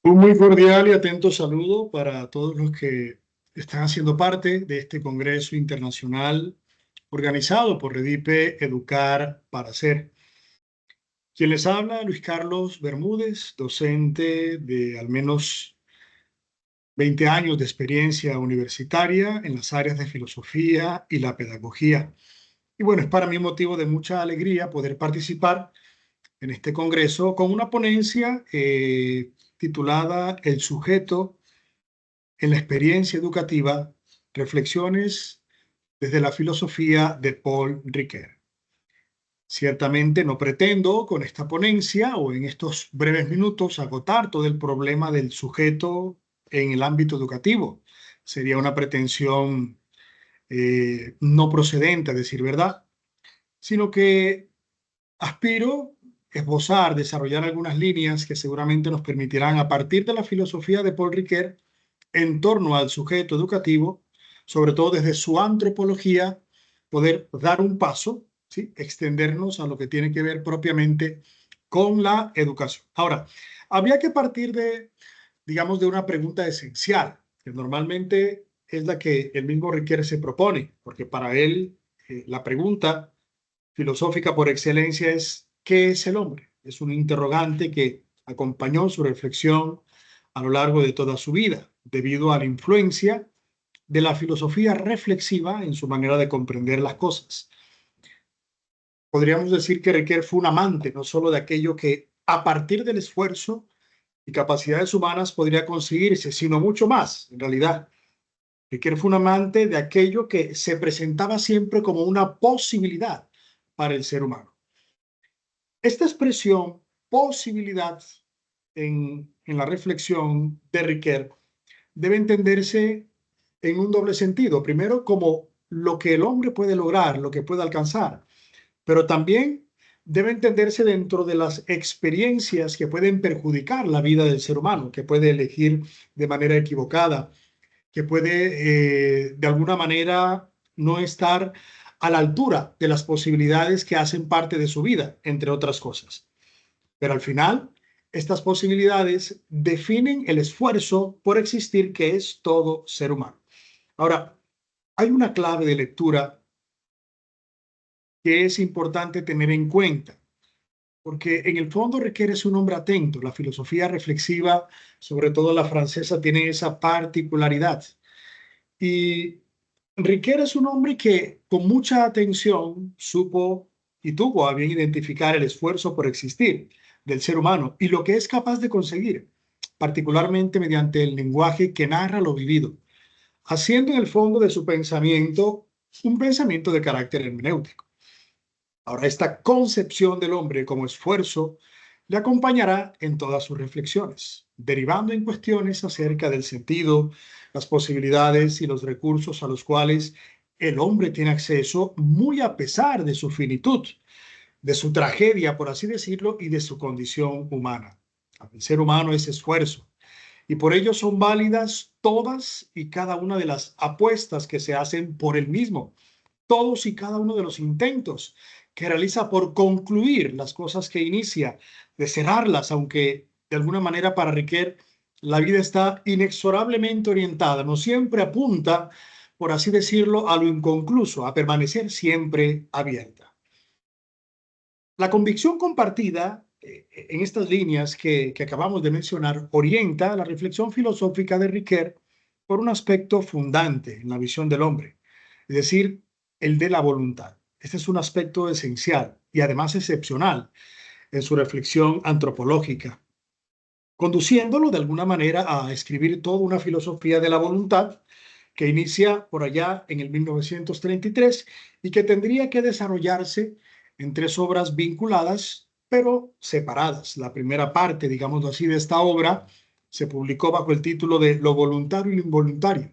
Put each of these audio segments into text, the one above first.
Un muy cordial y atento saludo para todos los que están haciendo parte de este Congreso Internacional organizado por Redipe Educar para Ser. Quien les habla, Luis Carlos Bermúdez, docente de al menos 20 años de experiencia universitaria en las áreas de filosofía y la pedagogía. Y bueno, es para mí motivo de mucha alegría poder participar en este Congreso con una ponencia titulada El sujeto en la experiencia educativa, reflexiones desde la filosofía de Paul Ricoeur. Ciertamente no pretendo con esta ponencia o en estos breves minutos agotar todo el problema del sujeto en el ámbito educativo. Sería una pretensión no procedente, a decir verdad, sino que aspiro a esbozar, desarrollar algunas líneas que seguramente nos permitirán, a partir de la filosofía de Paul Ricoeur, en torno al sujeto educativo, sobre todo desde su antropología, poder dar un paso, ¿sí? Extendernos a lo que tiene que ver propiamente con la educación. Ahora, habría que partir de, digamos, de una pregunta esencial, que normalmente es la que el mismo Ricoeur se propone, porque para él la pregunta filosófica por excelencia es ¿qué es el hombre? Es un interrogante que acompañó su reflexión a lo largo de toda su vida, debido a la influencia de la filosofía reflexiva en su manera de comprender las cosas. Podríamos decir que Ricoeur fue un amante no solo de aquello que a partir del esfuerzo y capacidades humanas podría conseguirse, sino mucho más, en realidad. Ricoeur fue un amante de aquello que se presentaba siempre como una posibilidad para el ser humano. Esta expresión, posibilidad, en la reflexión de Ricoeur, debe entenderse en un doble sentido. Primero, como lo que el hombre puede lograr, lo que puede alcanzar, pero también debe entenderse dentro de las experiencias que pueden perjudicar la vida del ser humano, que puede elegir de manera equivocada, que puede de alguna manera no estar a la altura de las posibilidades que hacen parte de su vida, entre otras cosas. Pero al final, estas posibilidades definen el esfuerzo por existir que es todo ser humano. Ahora, hay una clave de lectura que es importante tener en cuenta, porque en el fondo requiere un hombre atento. La filosofía reflexiva, sobre todo la francesa, tiene esa particularidad. Y Riquet es un hombre que con mucha atención supo y tuvo a bien identificar el esfuerzo por existir del ser humano y lo que es capaz de conseguir, particularmente mediante el lenguaje que narra lo vivido, haciendo en el fondo de su pensamiento un pensamiento de carácter hermenéutico. Ahora, esta concepción del hombre como esfuerzo le acompañará en todas sus reflexiones, derivando en cuestiones acerca del sentido, las posibilidades y los recursos a los cuales el hombre tiene acceso muy a pesar de su finitud, de su tragedia, por así decirlo, y de su condición humana. El ser humano es esfuerzo y por ello son válidas todas y cada una de las apuestas que se hacen por él mismo, todos y cada uno de los intentos que realiza por concluir las cosas que inicia, de cerrarlas, aunque de alguna manera para Riquet la vida está inexorablemente orientada, no siempre apunta, por así decirlo, a lo inconcluso, a permanecer siempre abierta. La convicción compartida en estas líneas que acabamos de mencionar orienta la reflexión filosófica de Riquet por un aspecto fundante en la visión del hombre, es decir, el de la voluntad. Este es un aspecto esencial y además excepcional en su reflexión antropológica, conduciéndolo de alguna manera a escribir toda una filosofía de la voluntad que inicia por allá en el 1933 y que tendría que desarrollarse en tres obras vinculadas, pero separadas. La primera parte, digámoslo así, de esta obra se publicó bajo el título de Lo voluntario y lo involuntario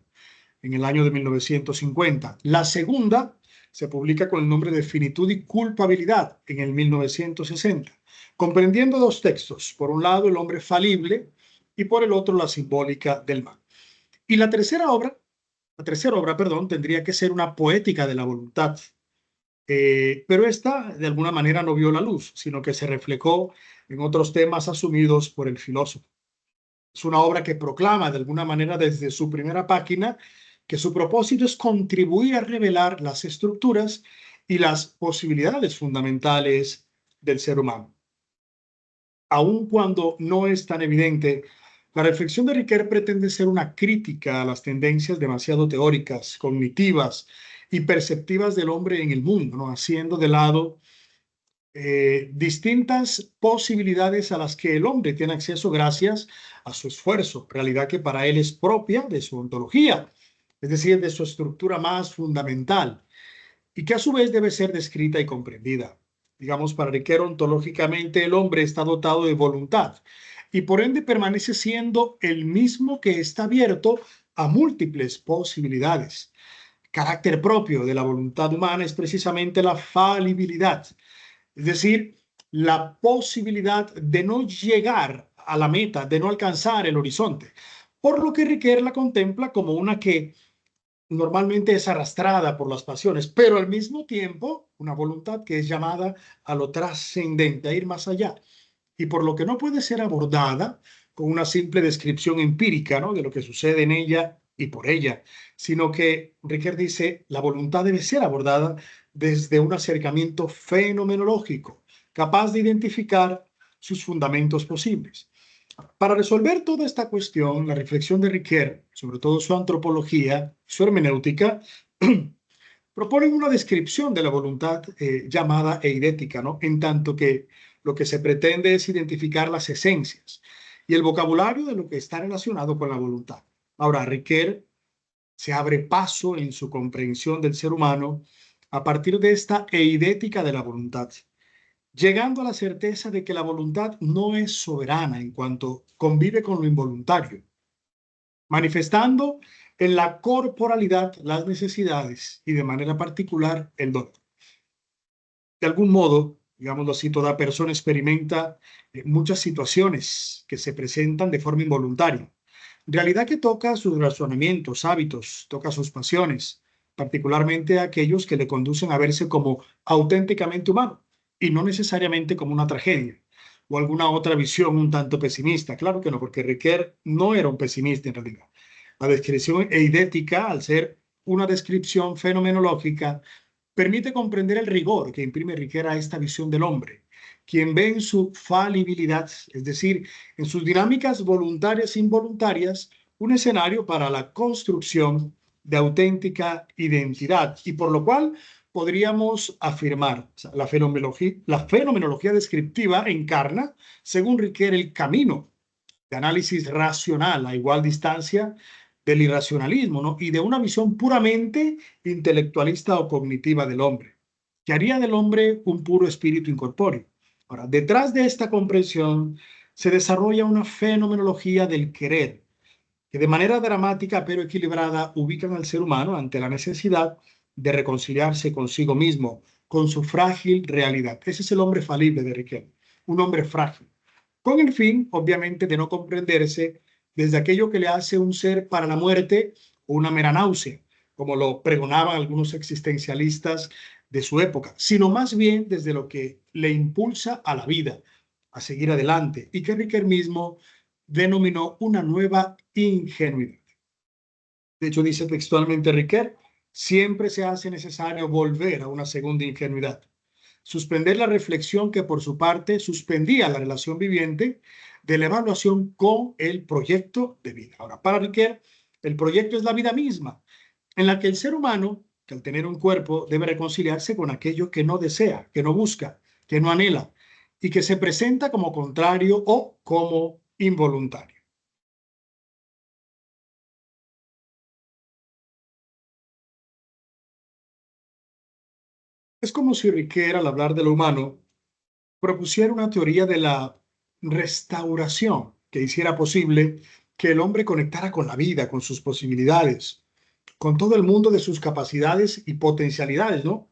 en el año de 1950. La segunda se publica con el nombre de Finitud y culpabilidad en el 1960, comprendiendo dos textos. Por un lado, el hombre falible y por el otro, la simbólica del mal. Y la tercera obra, perdón, tendría que ser una poética de la voluntad. Pero esta, de alguna manera, no vio la luz, sino que se reflejó en otros temas asumidos por el filósofo. Es una obra que proclama de alguna manera desde su primera página que su propósito es contribuir a revelar las estructuras y las posibilidades fundamentales del ser humano. Aun cuando no es tan evidente, la reflexión de Riquet pretende ser una crítica a las tendencias demasiado teóricas, cognitivas y perceptivas del hombre en el mundo, ¿no? Haciendo de lado distintas posibilidades a las que el hombre tiene acceso gracias a su esfuerzo, realidad que para él es propia de su ontología, es decir, de su estructura más fundamental, y que a su vez debe ser descrita y comprendida. Digamos, para Riquet, ontológicamente el hombre está dotado de voluntad y por ende permanece siendo el mismo que está abierto a múltiples posibilidades. Carácter propio de la voluntad humana es precisamente la falibilidad, es decir, la posibilidad de no llegar a la meta, de no alcanzar el horizonte, por lo que Riquet la contempla como una que normalmente es arrastrada por las pasiones, pero al mismo tiempo una voluntad que es llamada a lo trascendente, a ir más allá, y por lo que no puede ser abordada con una simple descripción empírica, ¿no?, de lo que sucede en ella y por ella, sino que Riquet dice, la voluntad debe ser abordada desde un acercamiento fenomenológico, capaz de identificar sus fundamentos posibles. Para resolver toda esta cuestión, la reflexión de Riquet, sobre todo su antropología, su hermenéutica, proponen una descripción de la voluntad llamada eidética, ¿no? En tanto que lo que se pretende es identificar las esencias y el vocabulario de lo que está relacionado con la voluntad. Ahora, Riquet se abre paso en su comprensión del ser humano a partir de esta eidética de la voluntad, llegando a la certeza de que la voluntad no es soberana en cuanto convive con lo involuntario, manifestando en la corporalidad las necesidades y de manera particular el dolor. De algún modo, digámoslo así, toda persona experimenta muchas situaciones que se presentan de forma involuntaria. Realidad que toca sus razonamientos, hábitos, toca sus pasiones, particularmente aquellos que le conducen a verse como auténticamente humano y no necesariamente como una tragedia o alguna otra visión un tanto pesimista. Claro que no, porque Riquet no era un pesimista en realidad. La descripción eidética, al ser una descripción fenomenológica, permite comprender el rigor que imprime Riquet a esta visión del hombre, quien ve en su falibilidad, es decir, en sus dinámicas voluntarias e involuntarias, un escenario para la construcción de auténtica identidad, y por lo cual podríamos afirmar, o sea, la fenomenología descriptiva encarna, según Riquet, el camino de análisis racional a igual distancia del irracionalismo, ¿no?, y de una visión puramente intelectualista o cognitiva del hombre, que haría del hombre un puro espíritu incorpóreo. Ahora, detrás de esta comprensión se desarrolla una fenomenología del querer, que de manera dramática pero equilibrada ubican al ser humano ante la necesidad de reconciliarse consigo mismo, con su frágil realidad. Ese es el hombre falible de Riquet, un hombre frágil, con el fin, obviamente, de no comprenderse desde aquello que le hace un ser para la muerte o una mera náusea, como lo pregonaban algunos existencialistas de su época, sino más bien desde lo que le impulsa a la vida, a seguir adelante, y que Riquet mismo denominó una nueva ingenuidad. De hecho, dice textualmente Riquet, siempre se hace necesario volver a una segunda ingenuidad, suspender la reflexión que por su parte suspendía la relación viviente de la evaluación con el proyecto de vida. Ahora, para Riquet, el proyecto es la vida misma, en la que el ser humano, que al tener un cuerpo, debe reconciliarse con aquello que no desea, que no busca, que no anhela, y que se presenta como contrario o como involuntario. Es como si Riquet, al hablar de lo humano, propusiera una teoría de la restauración que hiciera posible que el hombre conectara con la vida, con sus posibilidades, con todo el mundo de sus capacidades y potencialidades, ¿no?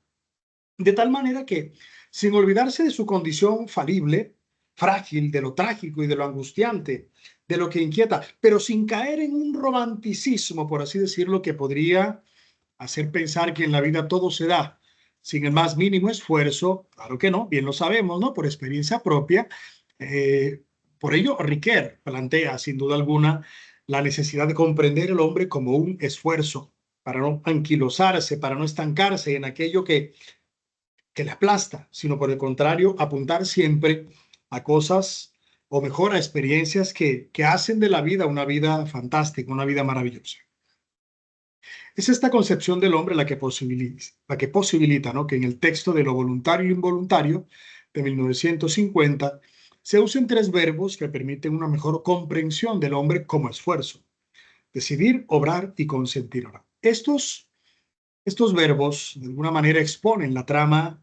De tal manera que, sin olvidarse de su condición falible, frágil, de lo trágico y de lo angustiante, de lo que inquieta, pero sin caer en un romanticismo, por así decirlo, que podría hacer pensar que en la vida todo se da sin el más mínimo esfuerzo, claro que no, bien lo sabemos, ¿no?, por experiencia propia, eh, Por ello, Riquet plantea, sin duda alguna, la necesidad de comprender el hombre como un esfuerzo para no anquilosarse, para no estancarse en aquello que le aplasta, sino por el contrario, apuntar siempre a cosas o mejor a experiencias que hacen de la vida una vida fantástica, una vida maravillosa. Es esta concepción del hombre la que posibilita, ¿no?, que en el texto de lo voluntario e involuntario de 1950 se usen tres verbos que permiten una mejor comprensión del hombre como esfuerzo: decidir, obrar y consentir. Ahora, estos verbos de alguna manera exponen la trama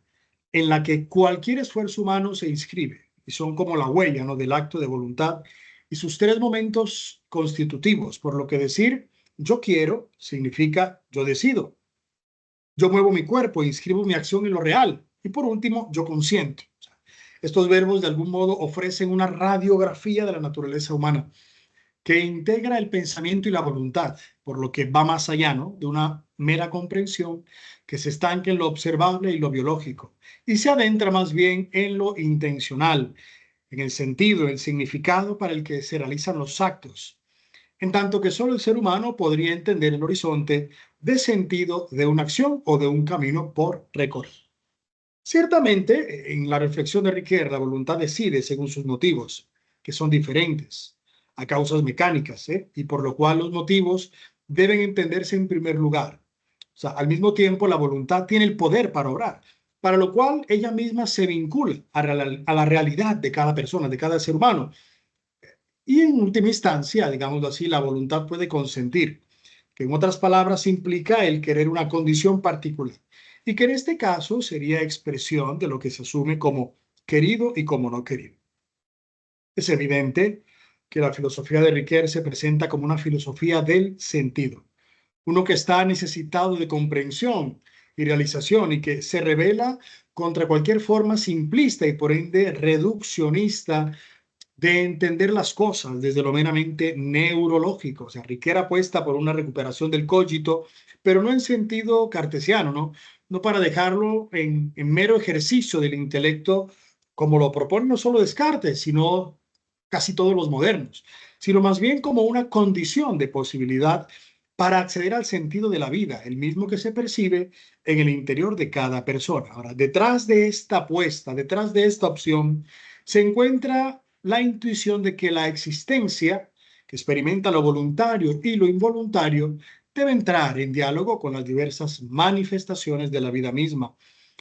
en la que cualquier esfuerzo humano se inscribe y son como la huella, ¿no?, del acto de voluntad y sus tres momentos constitutivos, por lo que decir yo quiero significa yo decido, yo muevo mi cuerpo e inscribo mi acción en lo real y por último yo consiento. O sea, estos verbos de algún modo ofrecen una radiografía de la naturaleza humana que integra el pensamiento y la voluntad, por lo que va más allá, ¿no?, de una mera comprensión que se estanca en lo observable y lo biológico, y se adentra más bien en lo intencional, en el sentido, el significado para el que se realizan los actos, en tanto que solo el ser humano podría entender el horizonte de sentido de una acción o de un camino por recorrer. Ciertamente, en la reflexión de Riquet, la voluntad decide según sus motivos, que son diferentes a causas mecánicas, y por lo cual los motivos deben entenderse en primer lugar. O sea, al mismo tiempo, la voluntad tiene el poder para obrar, para lo cual ella misma se vincula a la realidad de cada persona, de cada ser humano. Y en última instancia, digámoslo así, la voluntad puede consentir, que en otras palabras implica el querer una condición particular, y que en este caso sería expresión de lo que se asume como querido y como no querido. Es evidente que la filosofía de Riquet se presenta como una filosofía del sentido, uno que está necesitado de comprensión y realización y que se revela contra cualquier forma simplista y por ende reduccionista de entender las cosas desde lo meramente neurológico. O sea, Riquet apuesta por una recuperación del cogito, pero no en sentido cartesiano, ¿no? No para dejarlo en mero ejercicio del intelecto, como lo proponen no solo Descartes, sino casi todos los modernos, sino más bien como una condición de posibilidad para acceder al sentido de la vida, el mismo que se percibe en el interior de cada persona. Ahora, detrás de esta apuesta, detrás de esta opción, se encuentra la intuición de que la existencia, que experimenta lo voluntario y lo involuntario, debe entrar en diálogo con las diversas manifestaciones de la vida misma,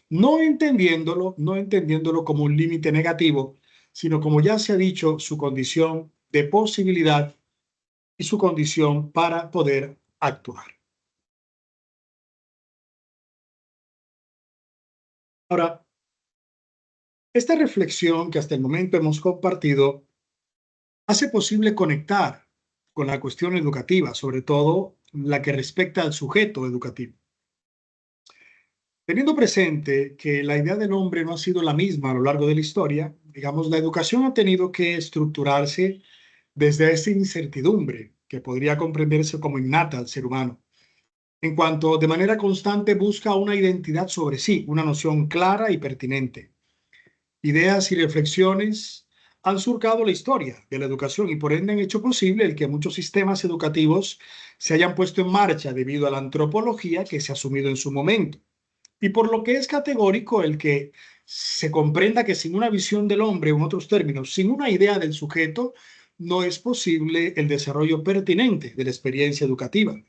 no entendiéndolo como un límite negativo, sino como ya se ha dicho, su condición de posibilidad y su condición para poder actuar. Ahora, esta reflexión que hasta el momento hemos compartido hace posible conectar con la cuestión educativa, sobre todo la que respecta al sujeto educativo. Teniendo presente que la idea del hombre no ha sido la misma a lo largo de la historia, digamos, la educación ha tenido que estructurarse desde esa incertidumbre que podría comprenderse como innata al ser humano, en cuanto de manera constante busca una identidad sobre sí, una noción clara y pertinente. Ideas y reflexiones han surcado la historia de la educación y por ende han hecho posible el que muchos sistemas educativos se hayan puesto en marcha debido a la antropología que se ha asumido en su momento. Y por lo que es categórico el que se comprenda que sin una visión del hombre, en otros términos, sin una idea del sujeto, no es posible el desarrollo pertinente de la experiencia educativa.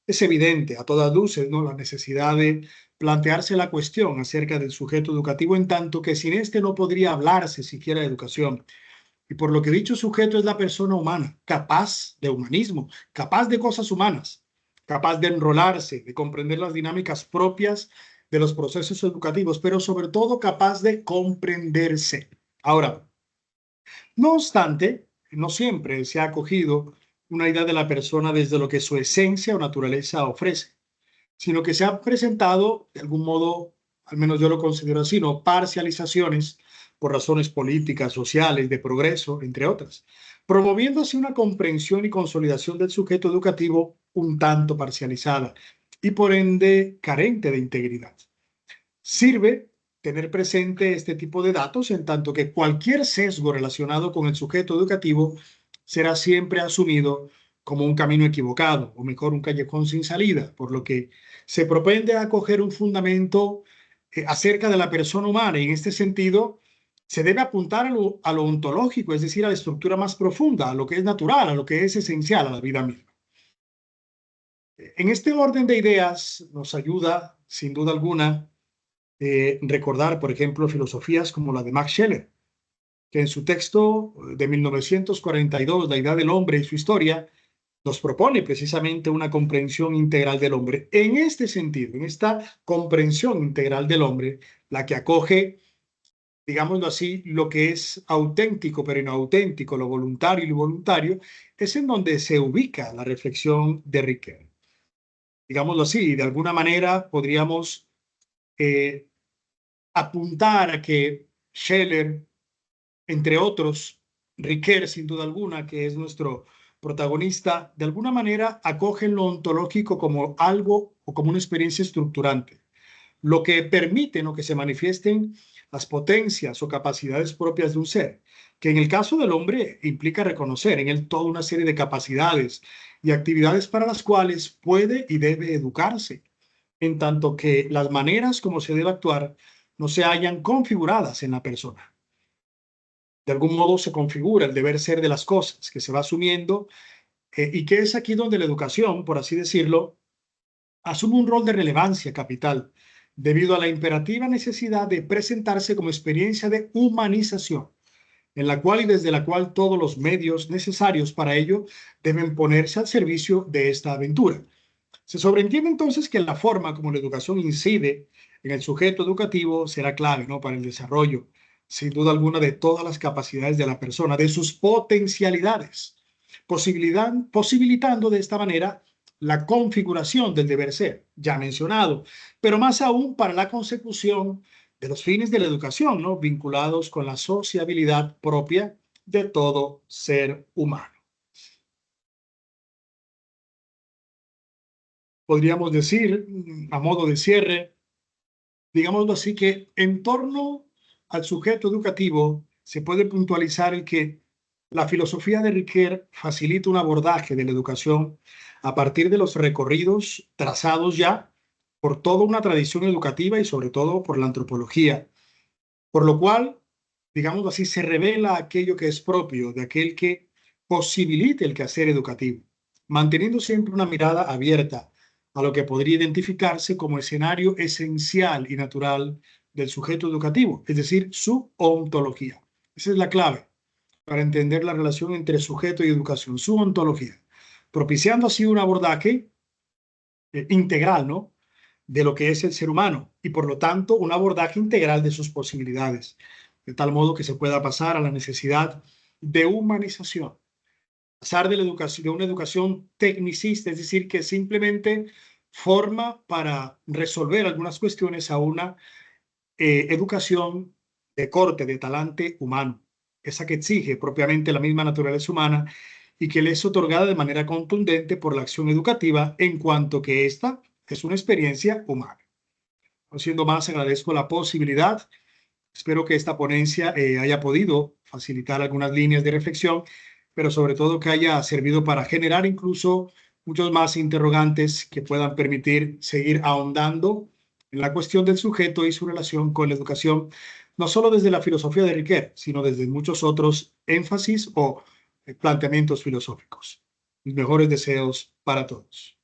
Es evidente a todas luces, ¿no?, la necesidad de plantearse la cuestión acerca del sujeto educativo, en tanto que sin este no podría hablarse siquiera de educación. Y por lo que dicho sujeto es la persona humana, capaz de humanismo, capaz de cosas humanas, capaz de enrolarse, de comprender las dinámicas propias de los procesos educativos, pero sobre todo capaz de comprenderse. Ahora, no obstante, no siempre se ha acogido una idea de la persona desde lo que su esencia o naturaleza ofrece, sino que se han presentado, de algún modo, al menos yo lo considero así, ¿no?, parcializaciones por razones políticas, sociales, de progreso, entre otras, promoviendo así una comprensión y consolidación del sujeto educativo un tanto parcializada y por ende carente de integridad. Sirve tener presente este tipo de datos, en tanto que cualquier sesgo relacionado con el sujeto educativo será siempre asumido como un camino equivocado, o mejor, un callejón sin salida, por lo que se propende acoger un fundamento acerca de la persona humana, y en este sentido se debe apuntar a lo ontológico, es decir, a la estructura más profunda, a lo que es natural, a lo que es esencial a la vida misma. En este orden de ideas nos ayuda, sin duda alguna, recordar, por ejemplo, filosofías como la de Max Scheler, que en su texto de 1942, La idea del hombre y su historia, nos propone precisamente una comprensión integral del hombre. En este sentido, en esta comprensión integral del hombre, la que acoge, digámoslo así, lo que es auténtico pero inauténtico, lo voluntario y lo involuntario, es en donde se ubica la reflexión de Riquet. Digámoslo así, de alguna manera podríamos eh, apuntar a que Scheler, entre otros, Riquet, sin duda alguna, que es nuestro protagonista, de alguna manera acogen lo ontológico como algo o como una experiencia estructurante, lo que permite, ¿no?, que se manifiesten las potencias o capacidades propias de un ser, que en el caso del hombre implica reconocer en él toda una serie de capacidades y actividades para las cuales puede y debe educarse, en tanto que las maneras como se debe actuar no se hallan configuradas en la persona. De algún modo se configura el deber ser de las cosas que se va asumiendo, y que es aquí donde la educación, por así decirlo, asume un rol de relevancia capital, debido a la imperativa necesidad de presentarse como experiencia de humanización, en la cual y desde la cual todos los medios necesarios para ello deben ponerse al servicio de esta aventura. Se sobreentiende entonces que la forma como la educación incide en el sujeto educativo será clave, ¿no?, para el desarrollo, sin duda alguna, de todas las capacidades de la persona, de sus potencialidades, posibilitando de esta manera la configuración del deber ser, ya mencionado, pero más aún para la consecución de los fines de la educación, ¿no?, vinculados con la sociabilidad propia de todo ser humano. Podríamos decir, a modo de cierre, digámoslo así, que en torno al sujeto educativo se puede puntualizar el que la filosofía de Riquet facilita un abordaje de la educación a partir de los recorridos trazados ya por toda una tradición educativa y sobre todo por la antropología, por lo cual, digámoslo así, se revela aquello que es propio de aquel que posibilite el quehacer educativo, manteniendo siempre una mirada abierta a lo que podría identificarse como escenario esencial y natural del sujeto educativo, es decir, su ontología. Esa es la clave para entender la relación entre sujeto y educación, su ontología, propiciando así un abordaje integral, ¿no?, de lo que es el ser humano y por lo tanto un abordaje integral de sus posibilidades, de tal modo que se pueda pasar a la necesidad de humanización, pasar de la educación, de una educación tecnicista, es decir, que simplemente forma para resolver algunas cuestiones, a una educación de corte, de talante humano, esa que exige propiamente la misma naturaleza humana y que le es otorgada de manera contundente por la acción educativa, en cuanto que esta es una experiencia humana. No siendo más, agradezco la posibilidad. Espero que esta ponencia haya podido facilitar algunas líneas de reflexión, pero sobre todo que haya servido para generar incluso muchos más interrogantes que puedan permitir seguir ahondando en la cuestión del sujeto y su relación con la educación, no solo desde la filosofía de Riquet, sino desde muchos otros énfasis o planteamientos filosóficos. Mis mejores deseos para todos.